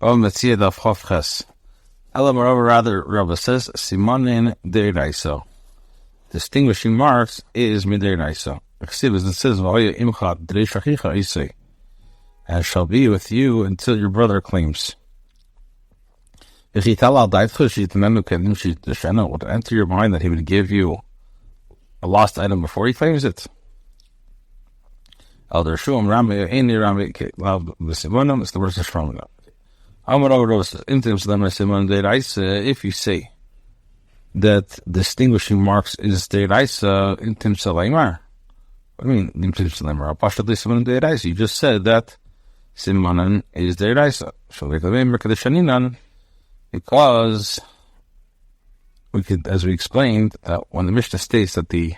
Bava Metziah Daf. Ela moreover, rather, Rabbi says, Simonin Deiraisa. Distinguishing marks is Mideiraisa. As it says, and shall be with you until your brother claims. Would it enter your mind that he would give you a lost item before he claims it? Elder Shuam Rami, Aini Rami, it's the worst is from it. If you say that distinguishing marks is Deiraisa, Intim Salaimar. What do you mean, Intim Salaimar? Apashadli Simanan Deiraisa. You just said that Simanan is Deiraisa. Because we could, as we explained, that when the Mishnah states that the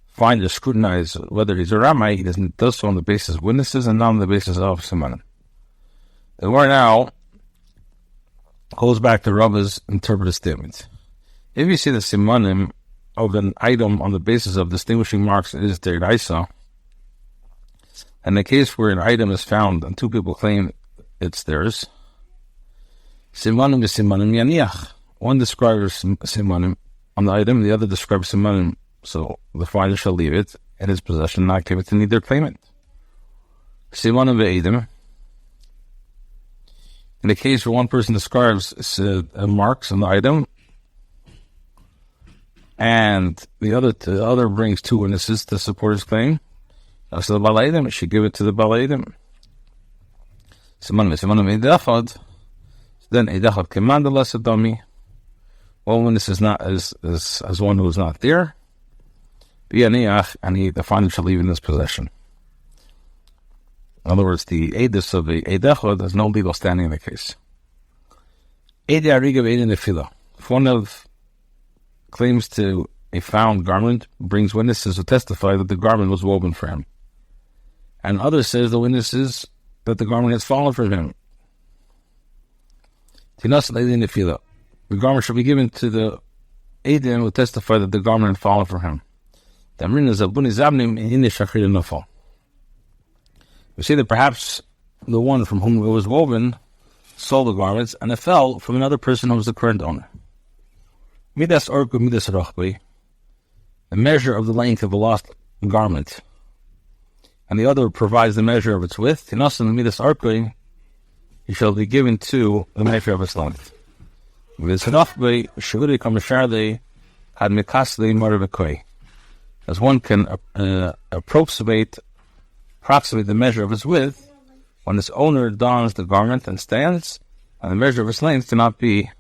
finder scrutinize whether he's a Ramai, he does so on the basis of witnesses and not on the basis of Simanan. And we're now goes back to Rabba's interpretive statement. If you see the simanim of an item on the basis of distinguishing marks is Deiraisa, and the case where an item is found and two people claim it's theirs, simanim is simanim yaniach. One describes simanim on the item, the other describes simanim, so the finder shall leave it in his possession, not give it to neither claimant. Simanim ve'edim. In the case where one person describes marks on the item, and the other brings two witnesses to support his claim, so the balaydim, it should give it to the balaydim. Then edachad kemandala sadami. One witness is not as one who is not there. And the finder shall leave in his possession. In other words, the edus of the edechod has no legal standing in the case. If one of claims to a found garment, brings witnesses who testify that the garment was woven for him, and others says the witnesses that the garment has fallen for him, the garment shall be given to the Eidim who testify that the garment had fallen for him. We see that perhaps the one from whom it was woven sold the garments, and it fell from another person who was the current owner. Midas orku, midas rochbi, the measure of the length of a lost garment, and the other provides the measure of its width. Tinasan midas orku, he shall be given to the measure of its length. Midas rochbi, shuri kamashardei had mikasli marabekoi, as one can approximate the measure of its width when its owner dons the garment and stands, and the measure of its length cannot be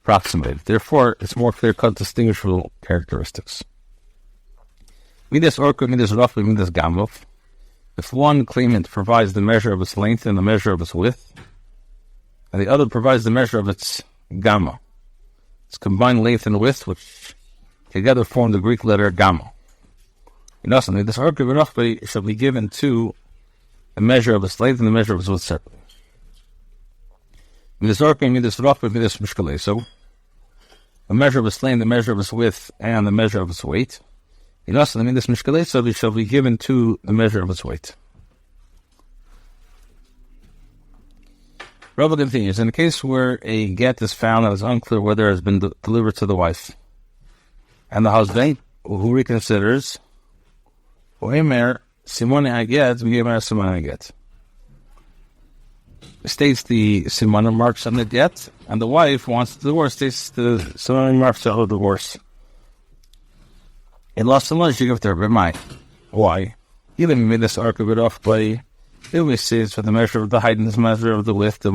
approximated. Therefore, it's more clear-cut distinguishable characteristics. Midas orku, midas rachbi, midas gamov. If one claimant provides the measure of its length and the measure of its width, and the other provides the measure of its gamma, its combined length and width, which together form the Greek letter gamma. This orku shall be given to the measure of its length and the measure of its width separately. So, the measure of its length, the measure of its width, and the measure of its weight. This shall be given to the measure of its weight. Rabbi continues, in the case where a get is found that is unclear whether it has been delivered to the wife, and the husband, who reconsiders, states the simanim marks on the get, and the wife wants to divorce, states the simanim marks on the divorce. In lost someone, she give to her, but my. Why? You didn't mean this arc of it off, buddy. It always says for the measure of the height and the measure of the width, the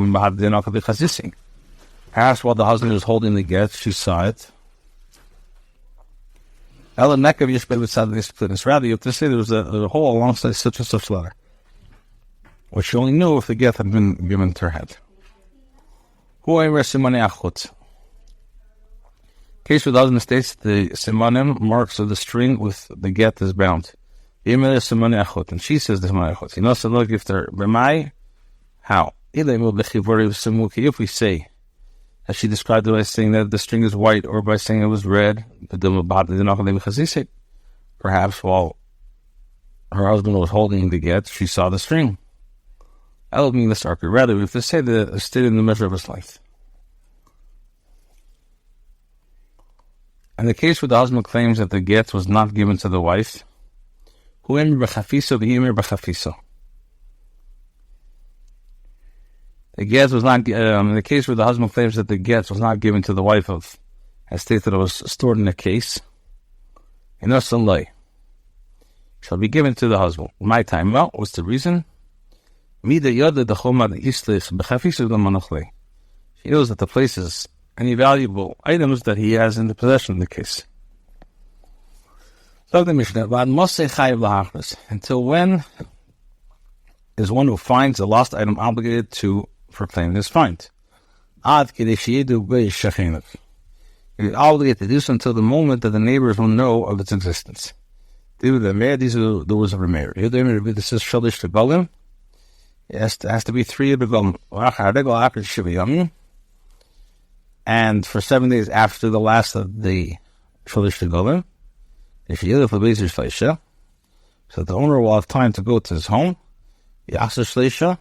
perhaps while the husband was holding the get, she saw it. Rather, you have to say there was a hole alongside such and such letter, which she only knew if the get had been given to her head. Case where the husband states the simanim marks of the string with the get is bound. And she says the simanim echot. You know, so look if they're b'mai, how? If we say, as she described it by saying that the string is white, or by saying it was red, perhaps while her husband was holding the get, she saw the string. Rather, we have to say that it stayed in the measure of his length. In the case where the husband claims that the get was not given to the wife, the get was not. In the case where the husband claims that the get was not given to the wife of, as stated, that it was stored in a case, shall be given to the husband. My time. Well, what's the reason? She knows that the places, any valuable items that he has in the possession of the case. So the Mishnah, until when is one who finds a lost item obligated to proclaim his find? He is obligated to do so until the moment that the neighbors will know of its existence. These are the words of Rameir. This is Shalish to Golim. It has to be 3 of the Golim. And for 7 days after the last of the Shalish to Golim, so the owner will have time to go to his home, and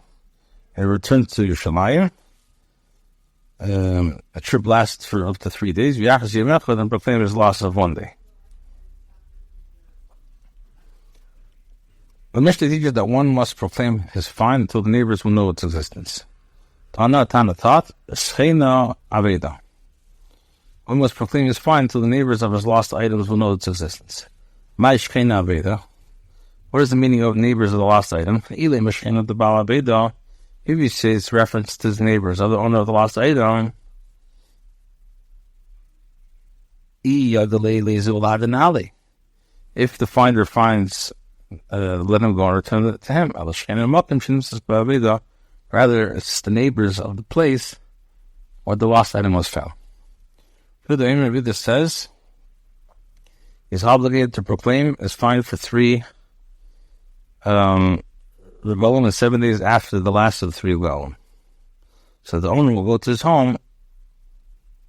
return to Yerushalayim. A trip lasts for up to 3 days, and proclaim his loss of 1 day. The Mishnah teaches that one must proclaim his find until the neighbors will know its existence. Tana Tat, Shchena Aveda. One must proclaim his find until the neighbors of his lost items will know its existence. My Shchena Aveda. What is the meaning of neighbors of the lost item? Ile Meshchena the Bava Metziah Daf. If you say it's reference to the neighbors of the owner of the lost item, if the finder finds, let him go and return it to him. Rather, it's the neighbors of the place where the lost item was found. The Imam says he's obligated to proclaim his find for 3 Regalim and 7 days after the last of the 3 Regalim. So the owner will go to his home,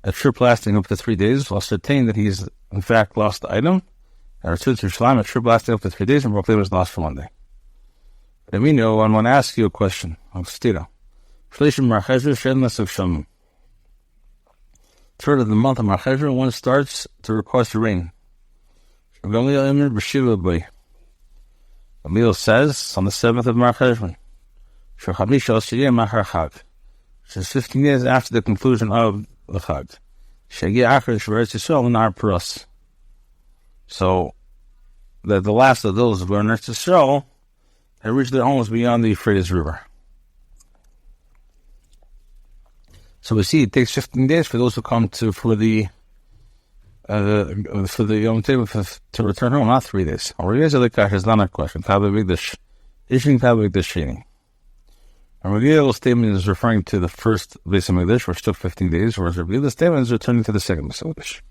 a trip lasting up to 3 days, will ascertain that he's in fact lost the item, and return to Yerushalayim, a trip lasting up to 3 days, and proclaim his lost for 1 day. But we know, I want to ask you a question. Third of the month of Marcheshvan, one starts to request rain. Emil says on the 7th of Marcheshvan, which is 15 days after the conclusion of the Chag. So that the last of those who are in Eretz Yisrael have reached their homes beyond the Euphrates River. So we see it takes 15 days for those who come for the Yom Tov to return home, not 3 days. Or is the Kash is not a question. And Regiel's statement is referring to the first Beis HaMikdash, which took 15 days, whereas Regiel's statement is returning to the second Beis HaMikdash.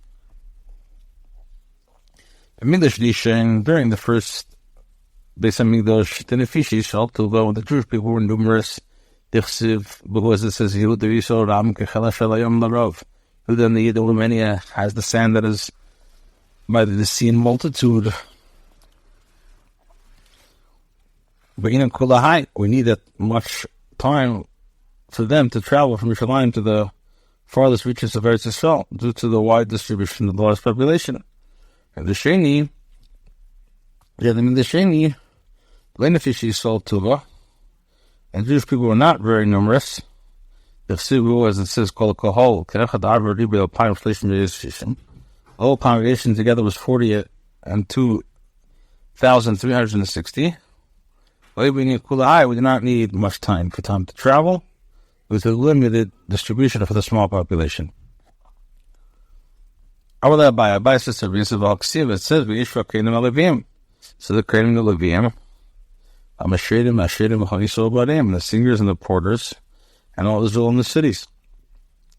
During the first Beis HaMikdash, the Nefishi shalt to go, the Jewish people were numerous. Because it says, Yehuda Yisrael Ram Kechela Shalayom Larov. Yehuda and the Yid Armenia has the sand that is by the sea in multitude. But in Kulahai, we need that much time for them to travel from Yerushalayim to the farthest reaches of Eretz Yisrael due to the wide distribution of the large population. And the Sheni, Lenefish Yisrael Tuva, and Jewish people were not very numerous. The Chsivu, as it says, called Kohol, the whole congregation together was 42,360. We did not need much time to travel with a limited distribution for the small population. It says, so the Krenim the Leviim, and the singers and the porters, and all Israel in the cities.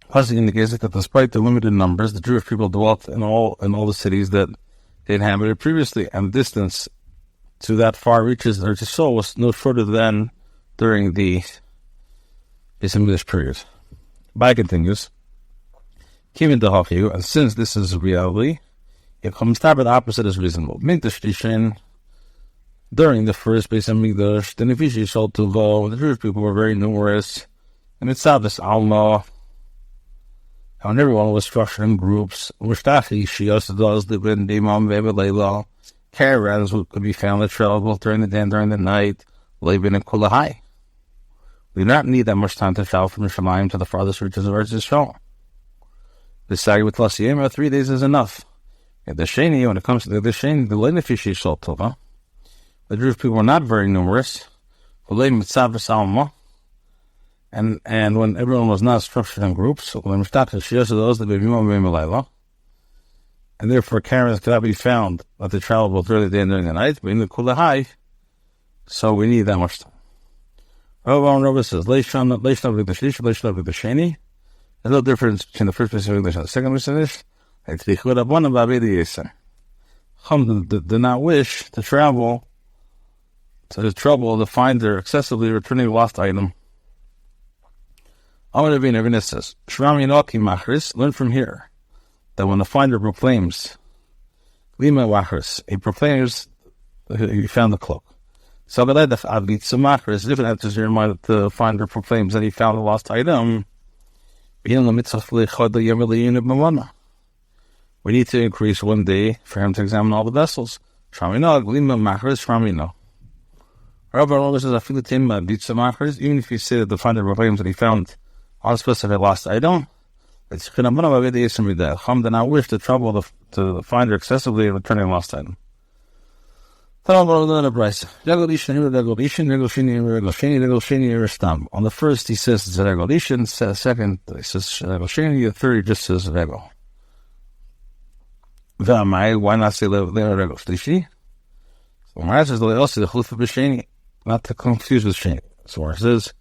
Plus, it indicates that despite the limited numbers, the Jewish people dwelt in all the cities that they inhabited previously, and the distance to that far reaches Eretz Yisrael was no shorter than during the Beis HaMikdash period. Bai continues, and since this is reality, it comes to the opposite is reasonable. During the first Beis Hamikdash, the Nefishi sold to go. The Jewish people were very numerous, and it's Sabbath Alma, and everyone was structured in groups. Caravans could be found that travel during the day and during the night, living in Kolel. We do not need that much time to travel from Yerushalayim to the farthest reaches of Eretz Yisrael. The Sagi with Lasiyema, 3 days is enough. And the Sheni, when it comes to the Sheni, the Lenefishi Shal Tova, the Jewish people were not very numerous. And when everyone was not structured in groups, and therefore caravans could not be found that they travel both during the day and during the night, but in the Kulahai, so we need that much time. Rabbi says, there's no difference between the first Beis Hamikdash and the second Beis Hamikdash. Chum did not wish to travel to the trouble to find their excessively returning lost item. Rabbi says, learn from here that when the finder proclaims, he proclaims he found the cloak. So it's different after your mind that the finder proclaims that he found the lost item. We need to increase 1 day for him to examine all the vessels. Rabbi says, even if you say that the finder proclaims that he found on a specific lost item, it's did not wish to trouble the finder excessively in returning a lost item. On the first he says it's regolishin, second he says regoshini, the third he just says rego. Why not say regolishi? So Mara says not to confuse with sheni. So Mara says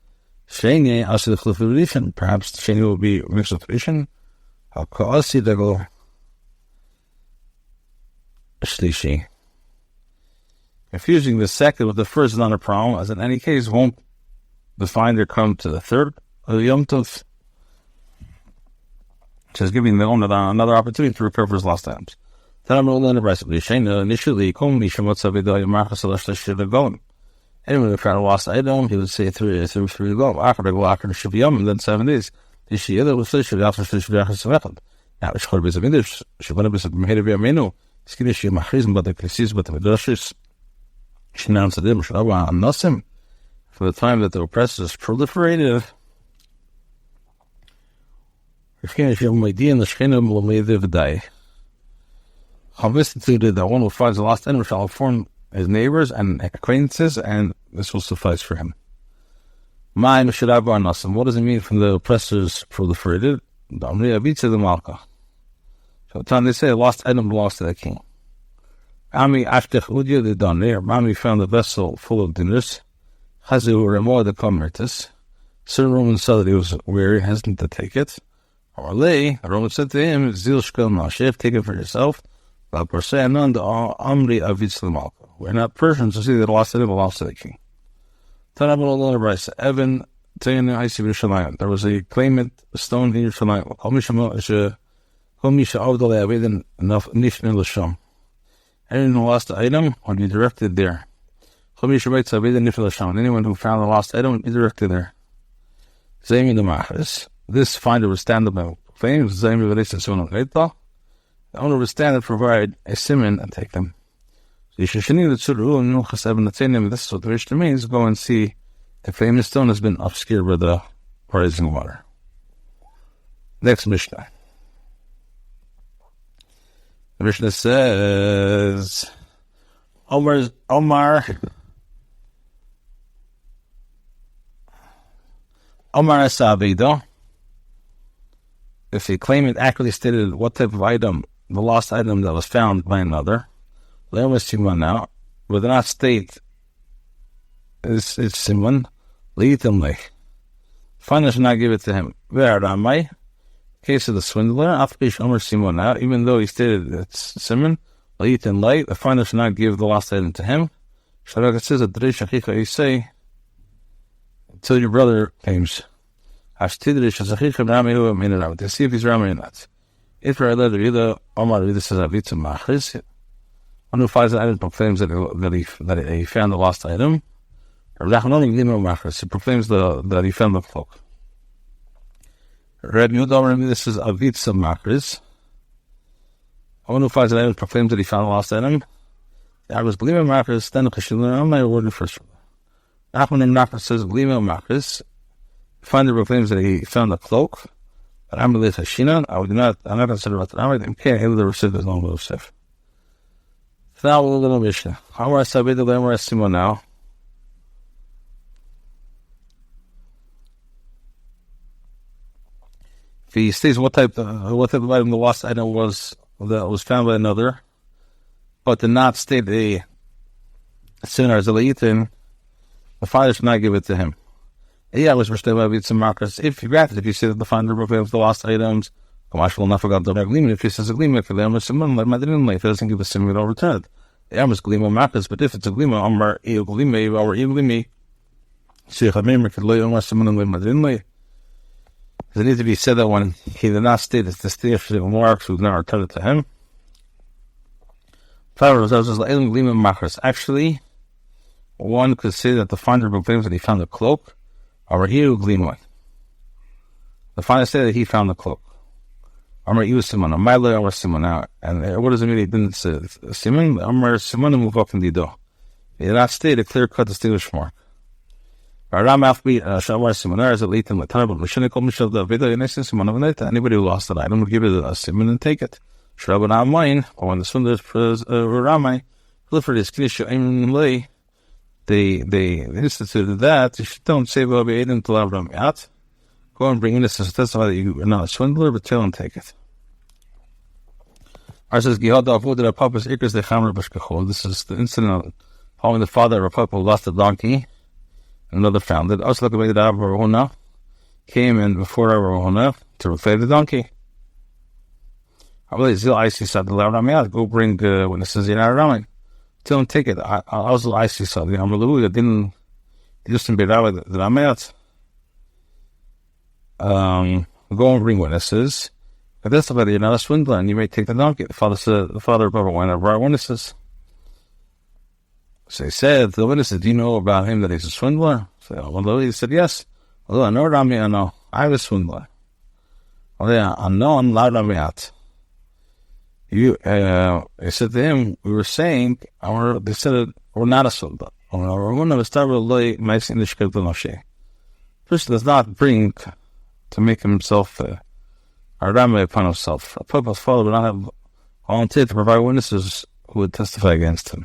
sheni asi the chlufa, perhaps sheni will be mixed with rishon. Hakasi rego shlishi. Confusing the second with the first is not a problem, as in any case, won't the finder come to the third of the Yom Tov? Which is giving the owner another opportunity to recover his lost items. Initially, anyone who found a lost item, he would say three go, and then 7 days. For the time that the oppressors proliferated, instituted that one who finds a lost item shall inform his neighbors and acquaintances, and this will suffice for him. What does it mean from the oppressors proliferated? So the time they say a lost item belongs to the king. Mami found a vessel full of dinners. Certain Romans saw that he was weary, hesitant to take it. The Roman said to him, take it for yourself. We're not Persians to see that the lost item belongs to the king. There was a claimant, a stone in Yerushalayim. Anyone who lost the item would be directed there. Anyone who found the lost item would be directed there. This finder would stand up and proclaim. The owner would stand and provide a simon and take them. This is what the Mishnah means. Go and see if the stone has been obscured by the rising water. Next Mishnah. The Mishnah says, Omar Asavido, if the claimant accurately stated what type of item, the lost item that was found by another, now, but did not state it's Simon, Leitimle. Finder should not give it to him. Case of the swindler, even though he stated it's Simon, the finder should not give the lost item to him. It says that you say until your brother claims. To see if he's Rami or not. If you're either Omar says One who finds an item proclaims that he found the lost item. He proclaims that he found the cloak. Rabbi Yehuda, this is avitza makris. One who finds an item proclaims that he found the lost item. I was believing makris, then I'm my word first. Nachman and Nachman says believing makris. Finder proclaims that he found the cloak. But I'm not consider what I'm can't able to receive his own Yosef. Now we'll little Mishnah. How are Sabid the Lamar Simon now? If he states what type of item the lost item was that was found by another, but did not state a sinner as a leitin, the father should not give it to him. Yeah, I was restored by some markers. If you say that the finder proclaims the lost items, if he says a glima for them, if it doesn't give a simon, it'll return it. Yeah, I was glima markers, but if it's a glima, Amar eo glima, or eo glimi, does it need to be said that when he did not state it's the state of marks who now return it to him? Actually, one could say that the finder proclaims that he found a cloak. The finder said that he found the cloak. And what does it mean he didn't say Simon? He did not state a clear-cut distinguished mark. Anybody who lost an item would give it a Simon and take it. But when the Sunnah is Ramai, they instituted that you don't say go and bring innocence to testify that you are not a swindler, but tell and take it. This is the incident following the father of Rapapa who lost a donkey, and another found it. Also, came in before Rahona to replace the donkey. Go bring witnesses in our Ramai. Tell him take it. I also I see something. I'm Louis. Didn't just be that with the Ramayat. Go and bring witnesses. But that's about you're not a swindler, and you may take the donkey. The father said, the father of Baba went and brought witnesses. So he said to the witnesses, do you know about him that he's a swindler? So he said, yes. Although I know Rami, I know. I'm a swindler. Although I know I'm loud Ramayat. He said to him, we were saying, they said we're not a swindler. Person does not bring to make himself a Rami upon himself. A purpose father would not have volunteered to provide witnesses who would testify against him.